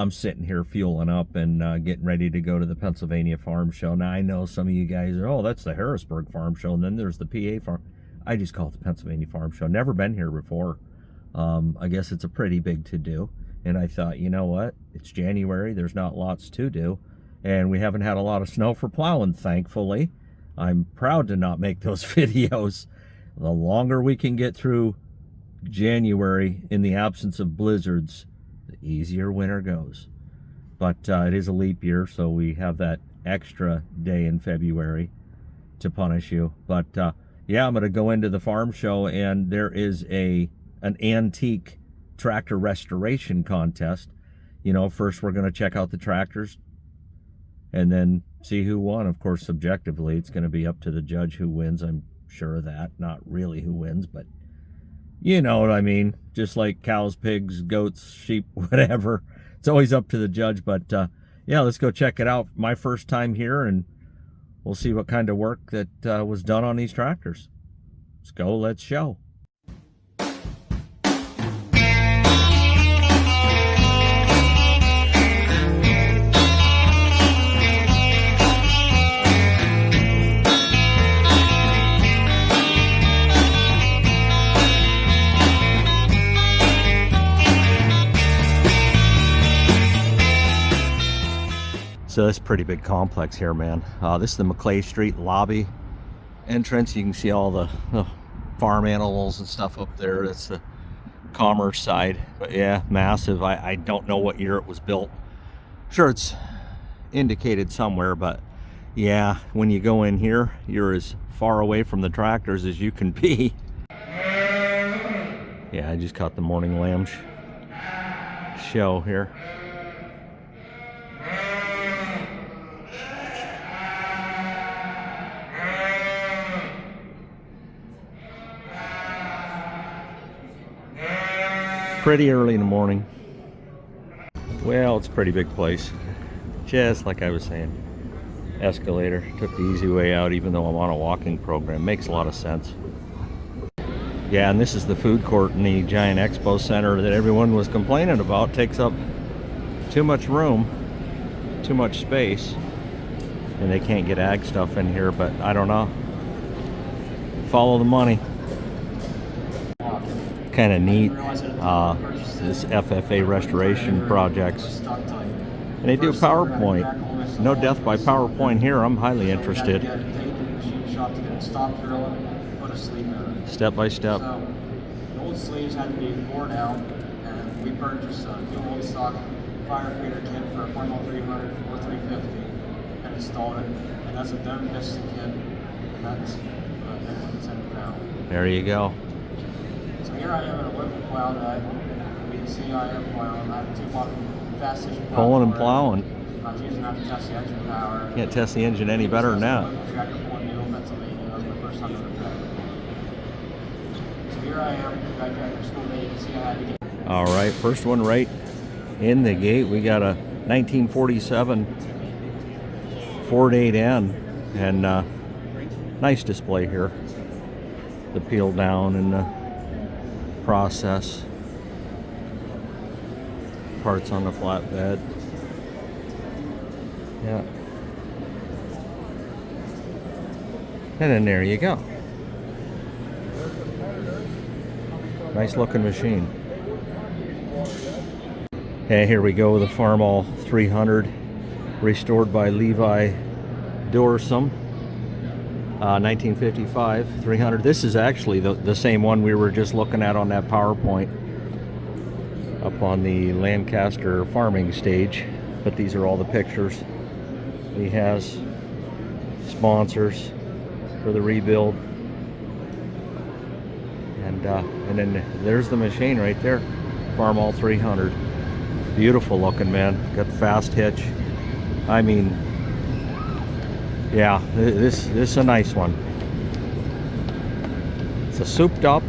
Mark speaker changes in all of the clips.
Speaker 1: I'm sitting here fueling up and getting ready to go to the Pennsylvania Farm Show. Now, I know some of you guys are, oh, that's the Harrisburg Farm Show, and then there's the PA Farm. I just call it the Pennsylvania Farm Show. Never been here before. I guess it's a pretty big to-do. And I thought, you know what? It's January. There's not lots to do. And we haven't had a lot of snow for plowing, thankfully. I'm proud to not make those videos. The longer we can get through January in the absence of blizzards, the easier winter goes. But it is a leap year, so we have that extra day in February to punish you. But yeah, I'm going to go into the farm show, and there is an antique tractor restoration contest. You know, first we're going to check out the tractors and then see who won. Of course, subjectively, it's going to be up to the judge who wins. I'm sure of that. Not really who wins, but you know what I mean. Just like cows, pigs, goats, sheep, whatever. It's always up to the judge. But yeah, let's go check it out. My first time here, and we'll see what kind of work that was done on these tractors. Let's go. Let's show. So this is a pretty big complex here, man. This is the McClay Street lobby entrance. You can see all the farm animals and stuff up there. That's the commerce side. But yeah, massive. I don't know what year it was built. Sure, it's indicated somewhere, but yeah, when you go in here, you're as far away from the tractors as you can be. Yeah, I just caught the morning lamb show here. Pretty early in the morning. Well, it's a pretty big place. Just like I was saying. Escalator. Took the easy way out even though I'm on a walking program. Makes a lot of sense. Yeah, and this is the food court in the giant expo center that everyone was complaining about. Takes up too much room, too much space, and they can't get ag stuff in here, but I don't know. Follow the money. Kind of neat, this FFA restoration projects, and they do PowerPoint. No death by PowerPoint here. I'm highly interested. Step by step.
Speaker 2: So the old sleeves had to be worn out, and we purchased a new old stock fire creator kit for a Farmall 300 or 350 and installed it, and that's a dome piston kit, and that's everything's in it now.
Speaker 1: There you go.
Speaker 2: So here I am at a local plow day. You can see I am plowing. I have two fast engine plow.
Speaker 1: Pulling and plowing.
Speaker 2: I was using that to test the engine power.
Speaker 1: Can't test the engine any better than that.
Speaker 2: Tractor pulling New Pennsylvania. That was my first time on the track. So here I am, guy tractor school day. You can see I had to get.
Speaker 1: All right, first one right in the gate. We got a 1947 Ford 8N, and nice display here. The peel down and the process. Parts on the flatbed. Yeah. And then there you go. Nice looking machine. And here we go with the Farmall 300, restored by Levi Dorsum. 1955 300. This is actually the same one we were just looking at on that PowerPoint up on the Lancaster farming stage. But these are all the pictures. He has sponsors for the rebuild, and then there's the machine right there, Farmall 300. Beautiful looking, man. Got fast hitch. I mean, yeah, this is a nice one. It's a souped up,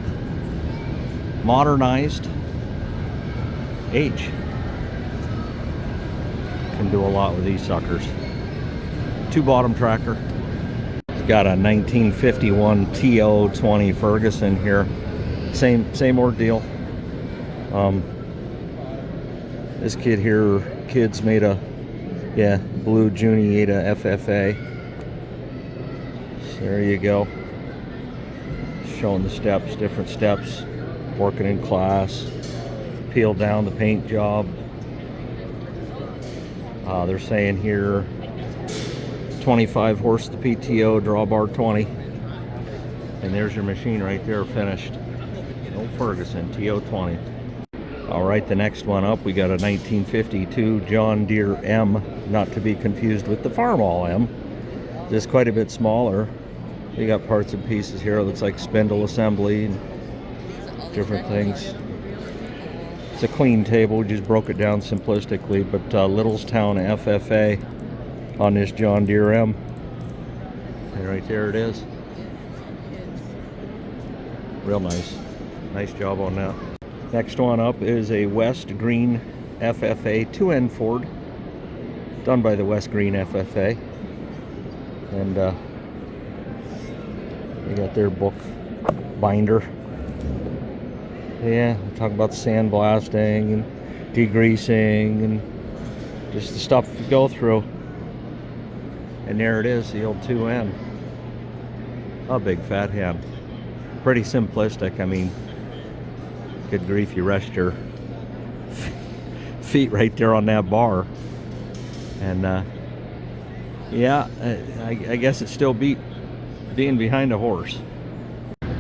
Speaker 1: modernized H. Can do a lot with these suckers. Two bottom tractor. It's got a 1951 TO20 Ferguson here. Same ordeal. This kid here kids made a, yeah, blue Juniata FFA. So there you go. Showing the steps, different steps, working in class. Peeled down the paint job. They're saying here 25 horse the PTO, drawbar 20. And there's your machine right there, finished. Old Ferguson, TO20. All right, the next one up, we got a 1952 John Deere M, not to be confused with the Farmall M. Just quite a bit smaller. We got parts and pieces here. It looks like spindle assembly and different things. It's a clean table, we just broke it down simplistically, but Littlestown FFA on this John Deere M. And right there it is. Real nice. Nice job on that. Next one up is a West Green FFA 2N Ford, done by the West Green FFA. And they got their book binder. Yeah, talking about sandblasting and degreasing and just the stuff you go through. And there it is, the old 2N. A big fat hand. Pretty simplistic. I mean, good grief, you rest your feet right there on that bar. And yeah, I guess it's still beat being behind a horse.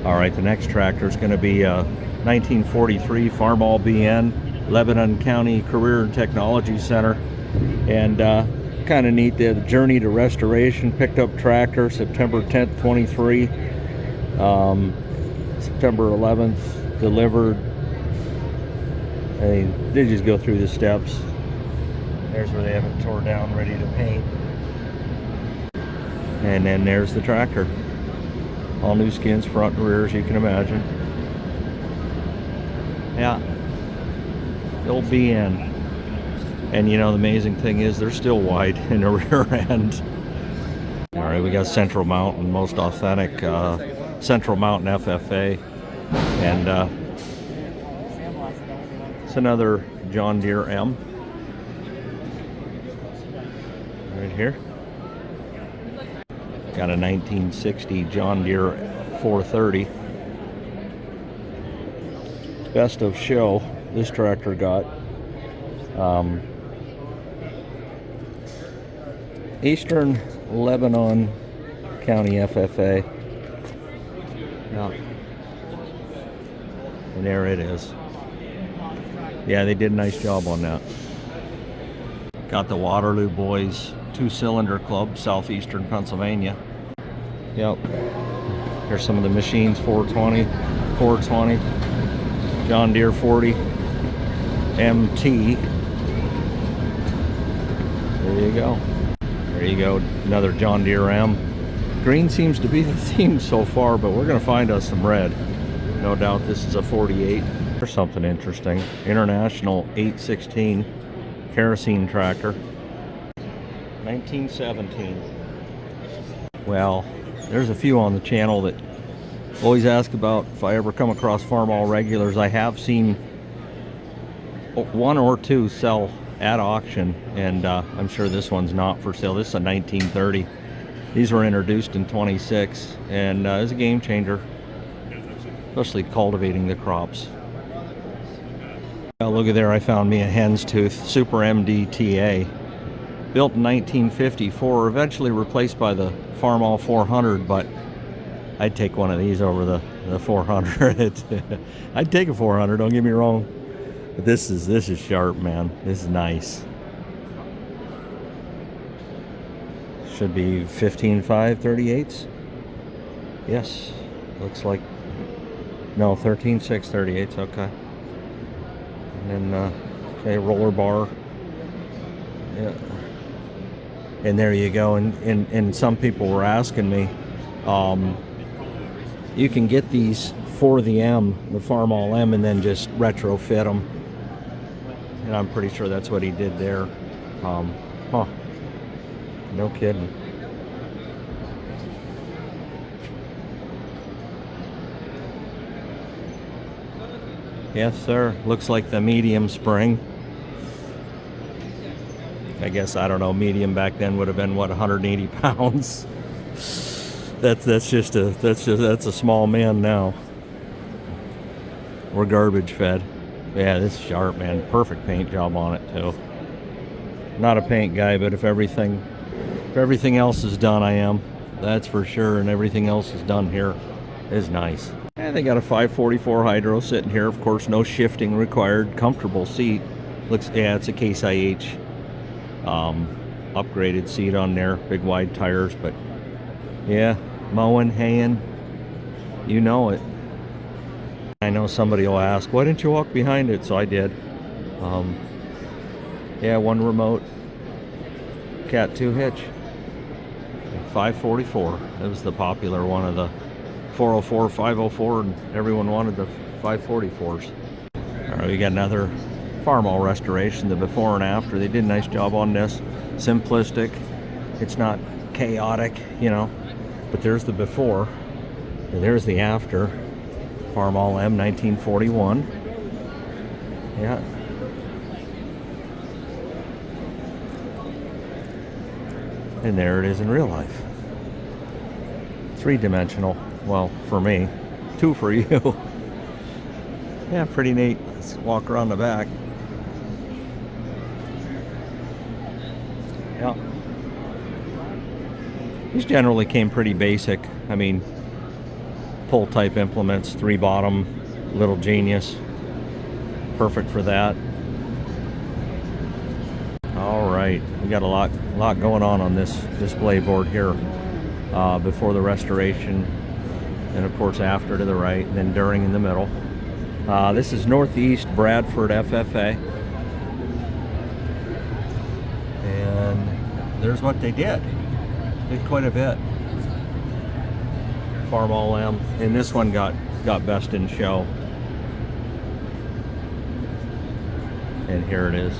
Speaker 1: All right, the next tractor is going to be 1943 Farmall BN, Lebanon County Career and Technology Center. And kind of neat, the Journey to Restoration picked up tractor September 10th, 23. September 11th delivered. They just go through the steps. There's where they have it tore down, ready to paint. And then there's the tractor. All new skins, front and rear, as you can imagine. Yeah, the old BN. And you know, the amazing thing is they're still wide in the rear end. All right, we got Central Mountain, most authentic Central Mountain FFA. And it's another John Deere M. Right here. Got a 1960 John Deere 430. Best of show this tractor got. Eastern Lebanon County FFA. Yeah. And there it is. Yeah, they did a nice job on that. Got the Waterloo Boys 2-cylinder club, southeastern Pennsylvania. Yep. Here's some of the machines, 420, 420, John Deere 40, MT. There you go. There you go, another John Deere M. Green seems to be the theme so far, but we're gonna find us some red. No doubt this is a 48. There's something interesting. International 816 kerosene tractor. 1917. Well, there's a few on the channel that always ask about if I ever come across Farmall regulars. I have seen one or two sell at auction, and I'm sure this one's not for sale. This is a 1930. These were introduced in 26, and it's a game changer, especially cultivating the crops. Look at there, I found me a hen's tooth Super MDTA, built in 1954, eventually replaced by the Farmall 400, but I'd take one of these over the 400. I'd take a 400, don't get me wrong, but this is sharp, man. This is nice. Should be 15.5 38s. Yes, looks like, no, 13.6 38s. Okay. And then okay, roller bar. Yeah. And there you go. And some people were asking me, you can get these for the M, the Farmall M, and then just retrofit them. And I'm pretty sure that's what he did there. Huh. No kidding. Yes, sir. Looks like the medium spring. I guess, I don't know, medium back then would have been what, 180 pounds. That's a small man now. We're garbage fed. Yeah, this is sharp, man. Perfect paint job on it too. Not a paint guy, but if everything else is done, I am. That's for sure, and everything else is done here is nice. And they got a 544 hydro sitting here. Of course, no shifting required. Comfortable seat. Looks, yeah, it's a Case IH upgraded seat on there. Big wide tires, but yeah, mowing, haying, you know it. I know somebody will ask, why didn't you walk behind it? So I did. Yeah, one remote Cat 2 hitch. 544. That was the popular one of the 404, 504, and everyone wanted the 544s. All right, we got another Farmall restoration, the before and after. They did a nice job on this. Simplistic. It's not chaotic, you know. But there's the before, and there's the after. Farmall M 1941. Yeah. And there it is in real life. 3-dimensional. Well, for me. 2 for you. Yeah, pretty neat. Let's walk around the back. Yeah. These generally came pretty basic. I mean, pull type implements, 3 bottom, little Genius. Perfect for that. All right, we got a lot going on this display board here. Before the restoration, and of course after to the right, and then during in the middle. This is Northeast Bradford FFA, and there's what they did quite a bit. Farmall M, and this one got best in show, and here it is.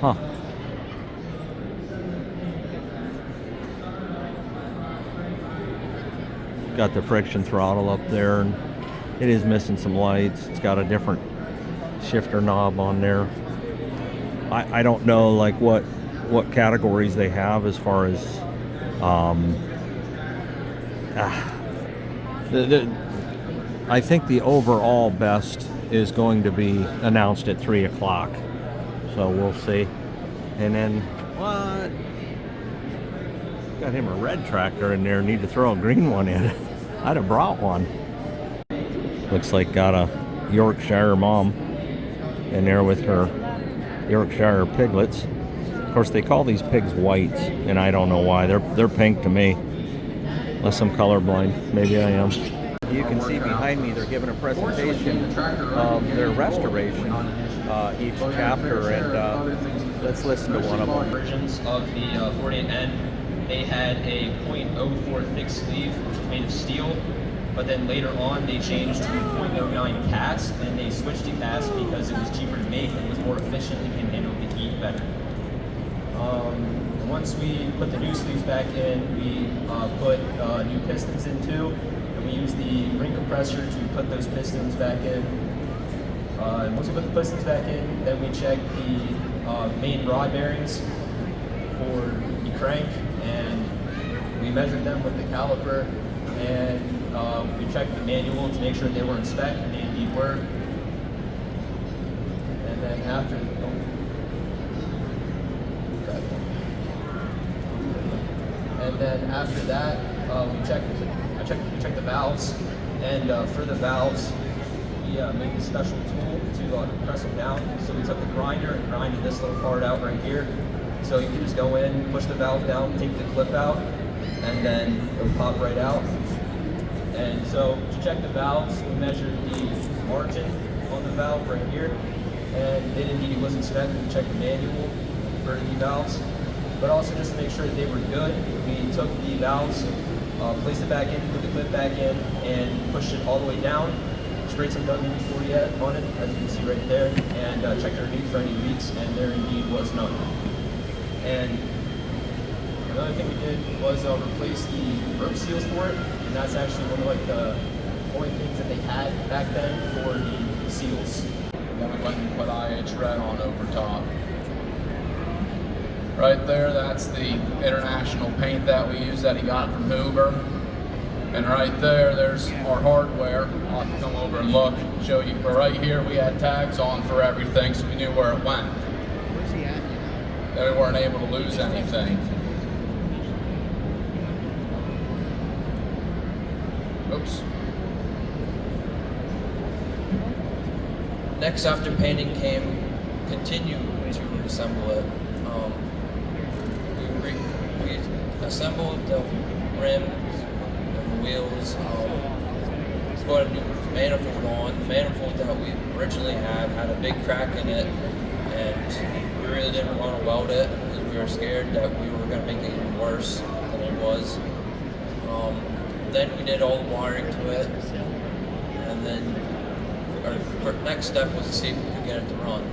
Speaker 1: Huh. Got the friction throttle up there, and it is missing some lights. It's got a different shifter knob on there. I don't know like what categories they have as far as I think the overall best is going to be announced at 3 o'clock. So we'll see. And then, what? Got him a red tractor in there. Need to throw a green one in. I'd have brought one. Looks like got a Yorkshire mom in there with her Yorkshire piglets. Of course, they call these pigs whites, and I don't know why. They're pink to me. Unless I'm colorblind. Maybe I am. You can see behind me they're giving a presentation of their restoration, each chapter, and let's listen to one of them.
Speaker 3: Versions of the 48N, they had a .04 thick sleeve, which was made of steel, but then later on they changed to .09 cast, and they switched to cast because it was cheaper to make and was more efficient and can handle the heat better. Once we put the new sleeves back in, we put new pistons in too. We use the ring compressor to put those pistons back in. And once we put the pistons back in, then we check the main rod bearings for the crank, and we measured them with the caliper, and we checked the manual to make sure they were in spec, and they indeed were. And then after, that, we checked the valves, and for the valves, we made a special tool to press them down. So we took the grinder and grinded this little part out right here. So you can just go in, push the valve down, take the clip out, and then it'll pop right out. And so to check the valves, we measured the margin on the valve right here, and it indeed was inspected. We checked the manual for the valves, but also just to make sure that they were good, we took the valves, placed it back in, put the clip back in, and pushed it all the way down. Sprayed some WD-40 on it, as you can see right there, and checked our leak for any leaks, and there indeed was none. And another thing we did was replace the rope seals for it, and that's actually one only things that they had back then for the seals.
Speaker 4: Then we went and put IH Red on over top. Right there, that's the international paint that we use that he got from Hoover. And right there, there's our hardware. I'll have to come over and look, show you. But right here, we had tags on for everything, so we knew where it went.
Speaker 5: Where's he at?
Speaker 4: That we weren't able to lose anything. Oops.
Speaker 3: Next, after painting came, continue to assemble it. We assembled the rims and the wheels. Put a new manifold on. The manifold that we originally had a big crack in it, and we really didn't want to weld it because we were scared that we were going to make it even worse than it was. Then we did all the wiring to it, and then our next step was to see if we could get it to run.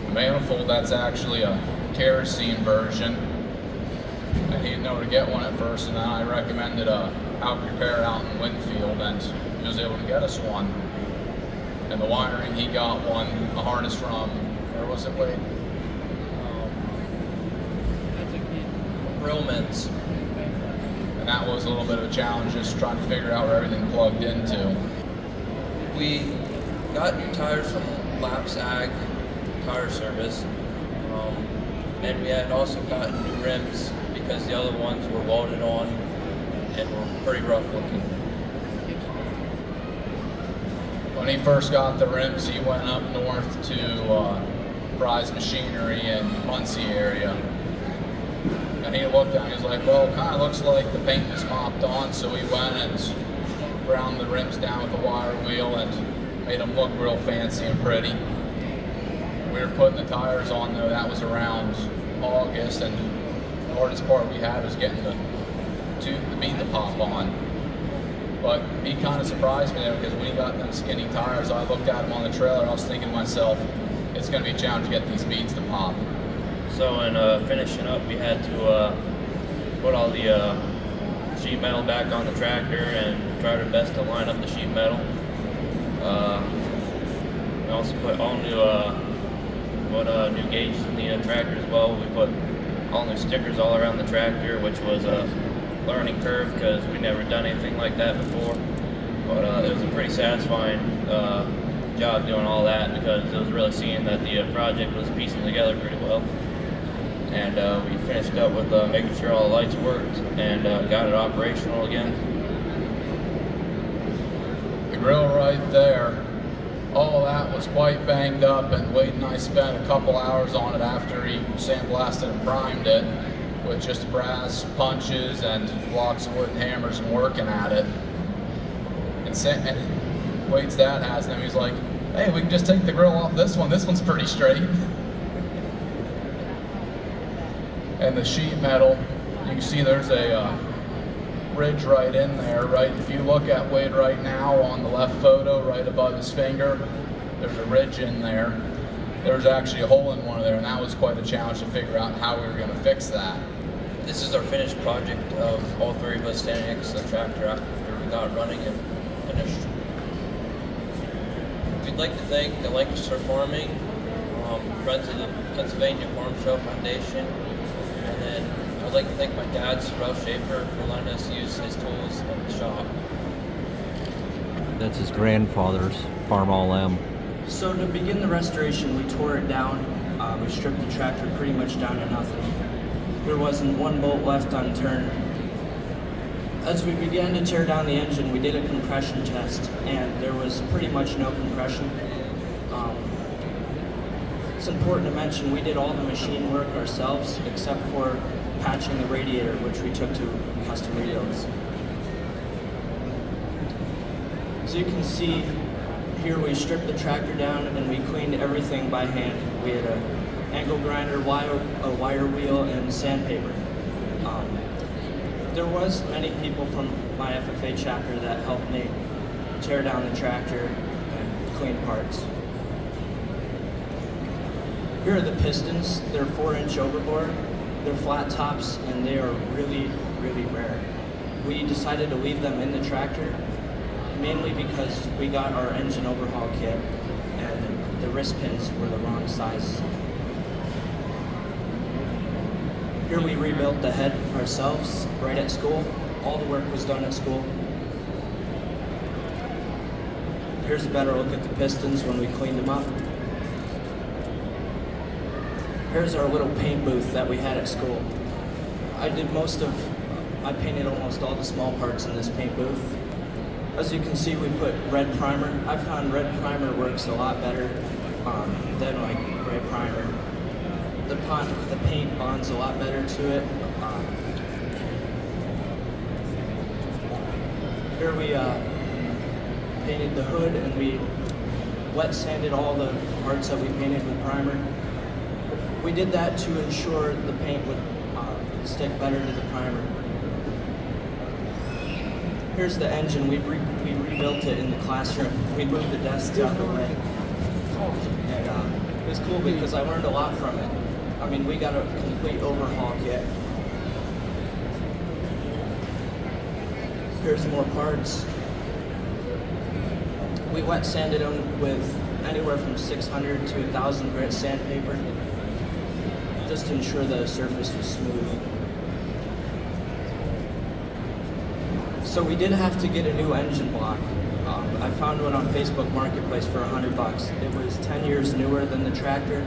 Speaker 4: The manifold, that's actually a kerosene version. And he didn't know where to get one at first, and then I recommended a out repair out in Winfield, and he was able to get us one. And the wiring, he got one, a harness from, where was it, Wade?
Speaker 3: Brillman's.
Speaker 4: And that was a little bit of a challenge, just trying to figure out where everything plugged into.
Speaker 3: We got new tires from Laps Ag Tire Service, and we had also gotten new rims because the other ones were welded on and were pretty rough looking.
Speaker 4: When he first got the rims, he went up north to Fry's Machinery in Muncie area. And he looked at it, he was like, well, it kind of looks like the paint was mopped on, so we went and ground the rims down with a wire wheel and made them look real fancy and pretty. We were putting the tires on though, that was around August, and the hardest part we had was getting the bead to pop on. But he kind of surprised me there, because when he got them skinny tires, I looked at him on the trailer, I was thinking to myself, it's going to be a challenge to get these beads to pop.
Speaker 6: So in finishing up, we had to put all the sheet metal back on the tractor and tried our best to line up the sheet metal. We also put all new gauges in the tractor as well. We put all new stickers all around the tractor, which was a learning curve because we never done anything like that before. But it was a pretty satisfying job doing all that, because it was really seeing that the project was piecing together pretty well. And we finished up with making sure all the lights worked and got it operational again.
Speaker 4: The grill right there, all that was quite banged up, and Wade and I spent a couple hours on it after he sandblasted and primed it with just brass punches and blocks of wood and hammers and working at it. And Wade's dad has them. He's like, hey, we can just take the grill off this one. This one's pretty straight. And the sheet metal, you can see there's a ridge right in there, right? If you look at Wade right now on the left photo, right above his finger, there's a ridge in there. There's actually a hole in one of there, and that was quite a challenge to figure out how we were going to fix that.
Speaker 3: This is our finished project of all three of us standing next to the tractor after we got running and finished. We'd like to thank the Lancaster Farming, Friends of the Pennsylvania Farm Show Foundation, and then I'd like to thank my dad, Ralph Schaefer, for letting us use his tools in the shop.
Speaker 1: That's his grandfather's Farmall M.
Speaker 2: So to begin the restoration, we tore it down. We stripped the tractor pretty much down to nothing. There wasn't one bolt left unturned. As we began to tear down the engine, we did a compression test, and there was pretty much no compression. It's important to mention we did all the machine work ourselves, except for patching the radiator, which we took to custom rebuilds. So you can see here we stripped the tractor down and we cleaned everything by hand. We had an angle grinder, a wire wheel, and sandpaper. There was many people from my FFA chapter that helped me tear down the tractor and clean parts. Here are the pistons. They're 4-inch overbore. They're flat tops, and they are really, really rare.
Speaker 3: We decided to leave them in the tractor, mainly because we got our engine overhaul kit and the wrist pins were the wrong size. Here we rebuilt the head ourselves right at school. All the work was done at school. Here's a better look at the pistons when we cleaned them up. Here's our little paint booth that we had at school. I painted almost all the small parts in this paint booth. As you can see, we put red primer. I found red primer works a lot better than like gray primer. The paint bonds a lot better to it. Here we painted the hood and we wet sanded all the parts that we painted with primer. We did that to ensure the paint would stick better to the primer. Here's the engine. We rebuilt it in the classroom. We moved the desks out of the way. And it was cool because I learned a lot from it. I mean, we got a complete overhaul kit. Here's more parts. We wet sanded them with anywhere from 600 to 1,000 grit sandpaper, just to ensure the surface was smooth. So we did have to get a new engine block. I found one on Facebook Marketplace for $100. It was 10 years newer than the tractor.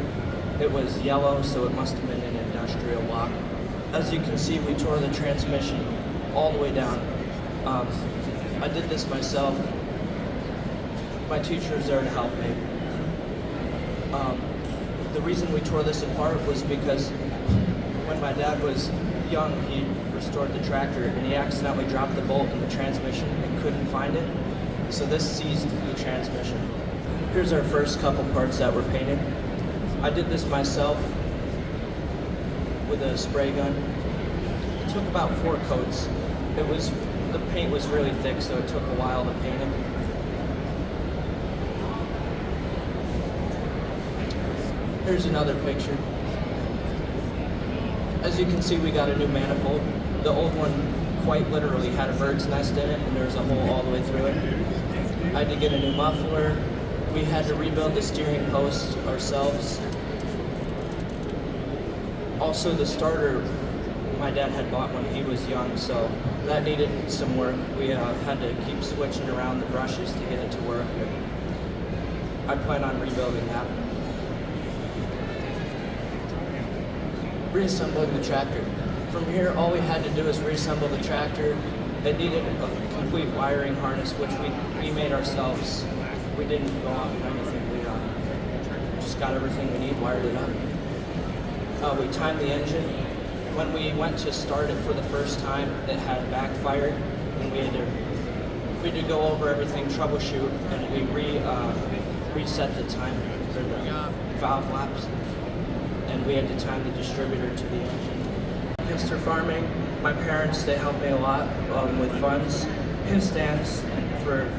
Speaker 3: It was yellow, so it must have been an industrial block. As you can see, we tore the transmission all the way down. I did this myself. My teacher was there to help me. The reason we tore this apart was because when my dad was young, he restored the tractor and he accidentally dropped the bolt in the transmission and couldn't find it. So this seized the transmission. Here's our first couple parts that were painted. I did this myself with a spray gun. It took about 4 coats. The paint was really thick, so it took a while to paint it. Here's another picture. As you can see, we got a new manifold. The old one quite literally had a bird's nest in it, and there was a hole all the way through it. I had to get a new muffler. We had to rebuild the steering post ourselves. Also, the starter, my dad had bought when he was young, so that needed some work. We had to keep switching around the brushes to get it to work. I plan on rebuilding that. Reassembling the tractor. From here, all we had to do is reassemble the tractor. It needed a complete wiring harness, which we made ourselves. We didn't go out and anything. We just got everything we need, wired it up. We timed the engine. When we went to start it for the first time, it had backfired, and we had to go over everything, troubleshoot, and we reset the time for the valve laps, and we had to time the distributor to the engine. Hipster farming, my parents, they helped me a lot with funds. His stands for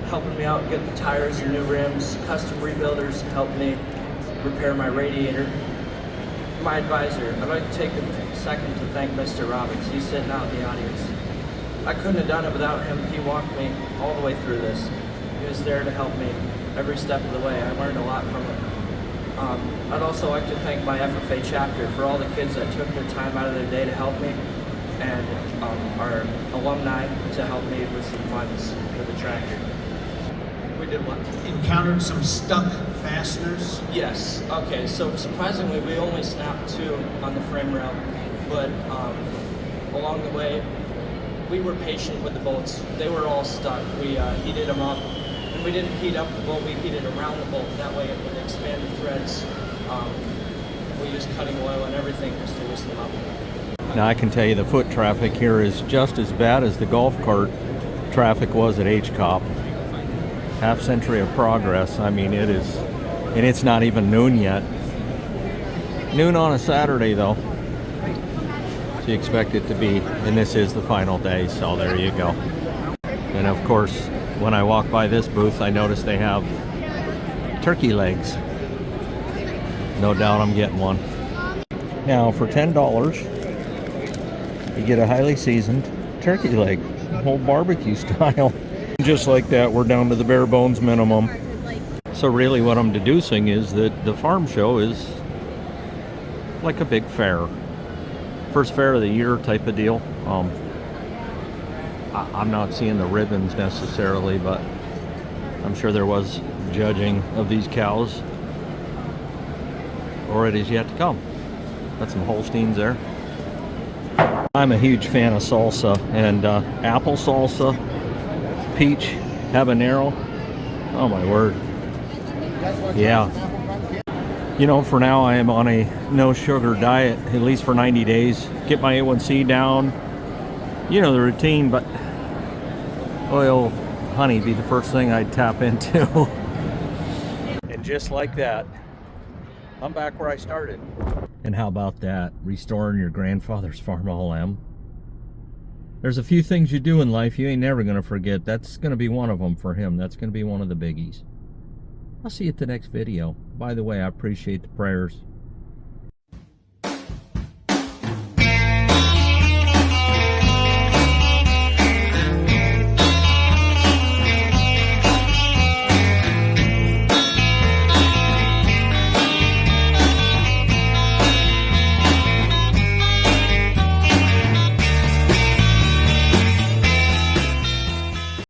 Speaker 3: helping me out get the tires and new rims. Custom rebuilders helped me repair my radiator. My advisor, I'd like to take a second to thank Mr. Robbins. He's sitting out in the audience. I couldn't have done it without him. He walked me all the way through this. He was there to help me every step of the way. I learned a lot from him. I'd also like to thank my FFA chapter for all the kids that took their time out of their day to help me, and our alumni to help me with some funds for the tractor. We did what?
Speaker 5: Encountered some stuck fasteners?
Speaker 3: Yes. Okay, so surprisingly, we only snapped 2 on the frame rail, but along the way, we were patient with the bolts. They were all stuck. We heated them up. And we didn't heat up the bolt, we heated around the bolt. That way it would expand the threads. We used cutting oil and everything just to loosen them up.
Speaker 1: Now I can tell you the foot traffic here is just as bad as the golf cart traffic was at HCOP. Half century of progress. I mean, it is, and it's not even noon yet. Noon on a Saturday though. So you expect it to be, and this is the final day, so there you go. And of course, when I walk by this booth, I notice they have turkey legs. No doubt I'm getting one. Now for $10, you get a highly seasoned turkey leg, whole barbecue style. Just like that, we're down to the bare bones minimum. So really what I'm deducing is that the farm show is like a big fair. First fair of the year type of deal. I'm not seeing the ribbons necessarily, but I'm sure there was judging of these cows, or it is yet to come. Got some Holsteins there. I'm a huge fan of salsa, and apple salsa, peach, habanero. Oh my word. Yeah. You know, for now I am on a no sugar diet, at least for 90 days. Get my A1C down. You know the routine, but oil, honey be the first thing I'd tap into. And just like that, I'm back where I started. And how about that? Restoring your grandfather's Farmall M. There's a few things you do in life you ain't never gonna forget. That's gonna be one of them for him. That's gonna be one of the biggies. I'll see you at the next video. By the way, I appreciate the prayers.